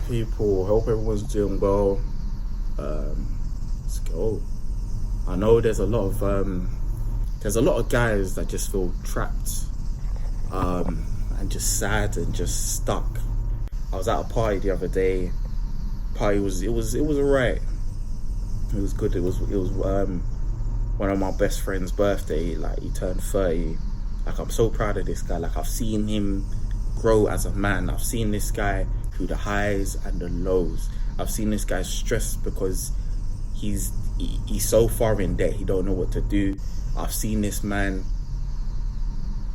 people? Hope everyone's doing well. Let's go. I know there's a lot of guys that just feel trapped, and just sad and just stuck. I was at a party the other day. Party was alright. It was good. It was one of my best friend's birthday. Like, he turned 30. Like, I'm so proud of this guy. Like, I've seen him grow as a man. I've seen this guy through the highs and the lows. I've seen this guy stressed because he's so far in debt he don't know what to do. I've seen this man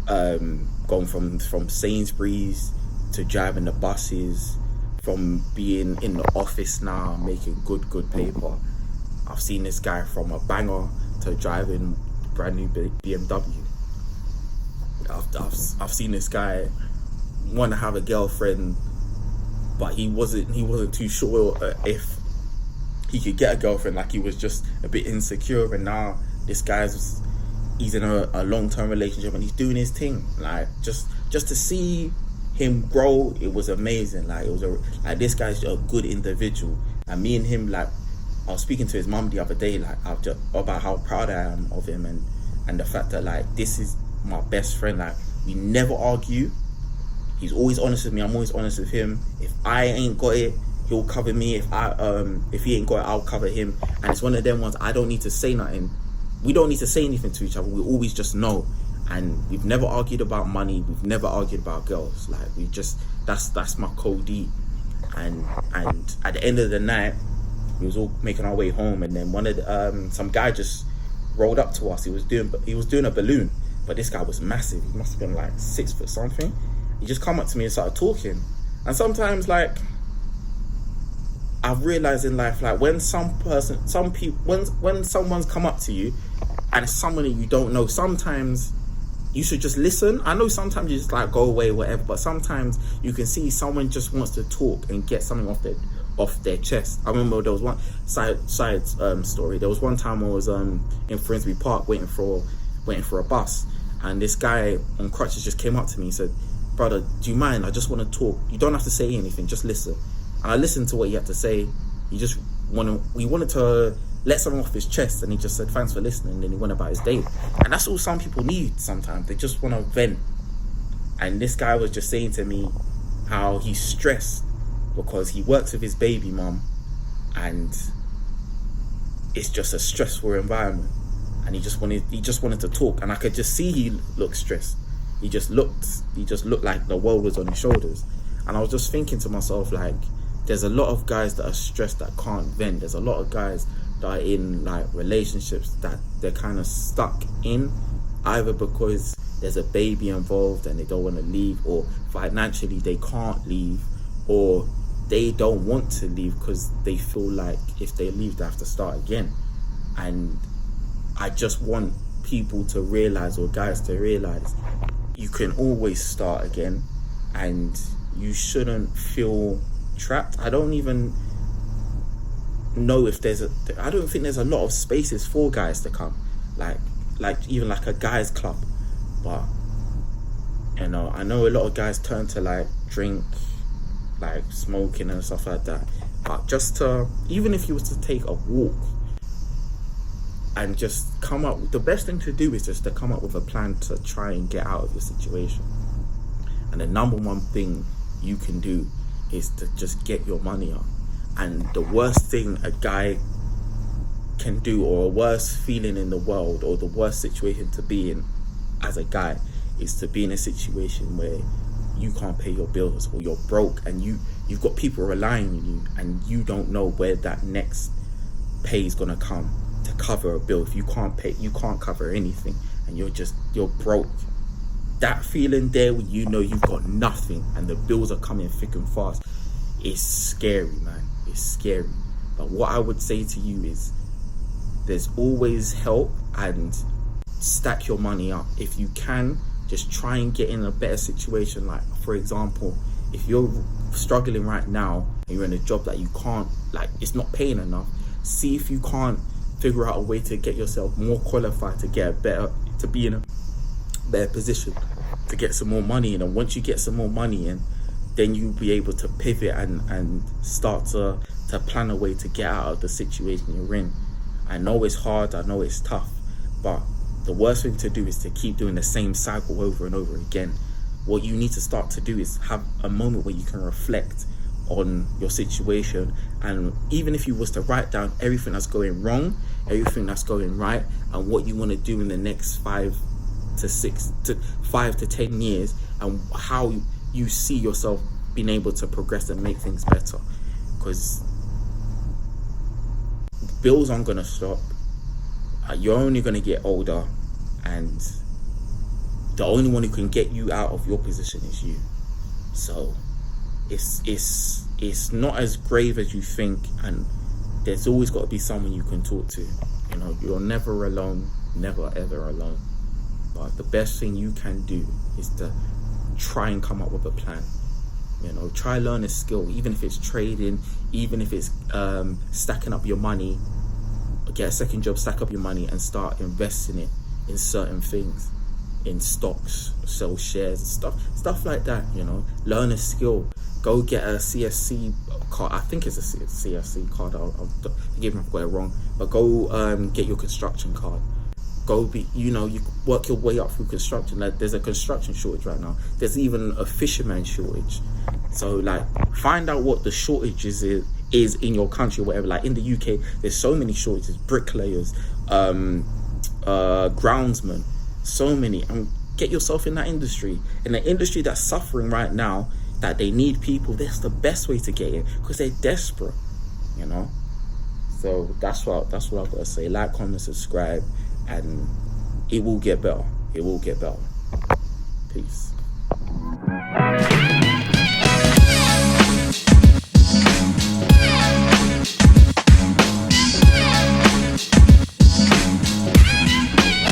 gone from Sainsbury's to driving the buses, from being in the office now making good paper. I've seen this guy from a banger to driving brand new BMW. I've seen this guy want to have a girlfriend, but he wasn't too sure if he could get a girlfriend. Like, he was just a bit insecure, and now this he's in a long-term relationship and he's doing his thing. Like, just to see him grow, it was amazing. Like, this guy's a good individual, and me and him, like, I was speaking to his mum the other day, like, about how proud I am of him, and the fact that, like, this is my best friend. Like, we never argue. He's always honest with me. I'm always honest with him. If I ain't got it, he'll cover me. If he ain't got it, I'll cover him. And it's one of them ones, I don't need to say nothing. We don't need to say anything to each other. We always just know. And we've never argued about money. We've never argued about girls. Like, that's my code D. And at the end of the night, we was all making our way home, and then some guy just rolled up to us. He was doing a balloon, but this guy was massive. He must have been like 6 foot something. He just come up to me and started talking. And sometimes, like, I've realized in life, like, when when someone's come up to you and it's someone that you don't know, sometimes you should just listen. I know sometimes you just, like, go away, whatever, but sometimes you can see someone just wants to talk and get something off their chest. I remember there was one side story. There was one time I was in Finsbury Park waiting for a bus, and this guy on crutches just came up to me and said, "Brother, do you mind? I just want to talk. You don't have to say anything, just listen." And I listened to what he had to say. He wanted to let something off his chest, and he just said, "Thanks for listening," and then he went about his day. And that's all some people need sometimes. They just want to vent. And this guy was just saying to me how he's stressed because he works with his baby mum, and it's just a stressful environment. And he just wanted to talk, and I could just see he looked stressed. He just looked like the world was on his shoulders. And I was just thinking to myself, like, there's a lot of guys that are stressed that can't vent. There's a lot of guys that are in, like, relationships that they're kind of stuck in, either because there's a baby involved and they don't want to leave, or financially they can't leave, or they don't want to leave because they feel like if they leave they have to start again. And I just want people to realize, or guys to realize, you can always start again, and you shouldn't feel trapped. I don't even know if I don't think there's a lot of spaces for guys to come, like even like a guys club. But, you know, I know a lot of guys turn to, like, drink, like smoking and stuff like that. But just to, even if you was to take a walk and just come up, the best thing to do is just to come up with a plan to try and get out of your situation. And the number one thing you can do is to just get your money up. And the worst thing a guy can do, or a worst feeling in the world, or the worst situation to be in as a guy, is to be in a situation where you can't pay your bills, or you're broke, and you've got people relying on you, and you don't know where that next pay is gonna come to cover a bill. If you can't pay, you can't cover anything, and you're broke. That feeling there where you know you've got nothing and the bills are coming thick and fast, it's scary, man. It's scary. But what I would say to you is, there's always help, and stack your money up. If you can, just try and get in a better situation. Like, for example, if you're struggling right now and you're in a job that you can't, like, it's not paying enough, see if you can't figure out a way to get yourself more qualified, to be in a better position, to get some more money in. And once you get some more money in, then you'll be able to pivot and start to plan a way to get out of the situation you're in. I know it's hard, I know it's tough, but the worst thing to do is to keep doing the same cycle over and over again. What you need to start to do is have a moment where you can reflect on your situation, and even if you was to write down everything that's going wrong, everything that's going right, and what you want to do in the next 5 to 10 years, and how you see yourself being able to progress and make things better. Because bills aren't gonna stop. You're only gonna get older, and the only one who can get you out of your position is you. So it's not as grave as you think, and there's always got to be someone you can talk to. You know, you're never alone, never ever alone. But the best thing you can do is to try and come up with a plan. You know, try learn a skill, even if it's trading, even if it's stacking up your money. Get a second job, stack up your money, and start investing it in certain things, in stocks, sell shares, stuff like that. You know, learn a skill. Go get a CSC card. I think it's a CSC card. Forgive me if I got it wrong. But go get your construction card. You work your way up through construction. Like, there's a construction shortage right now. There's even a fisherman shortage. So like, find out what the shortages is in your country or whatever. Like in the UK, there's so many shortages: bricklayers, groundsmen, so many. And get yourself in that industry. In the industry that's suffering right now, that they need people, that's the best way to get in, because they're desperate, you know. So that's what I've got to say. Like, comment, subscribe, and it will get better. It will get better. Peace.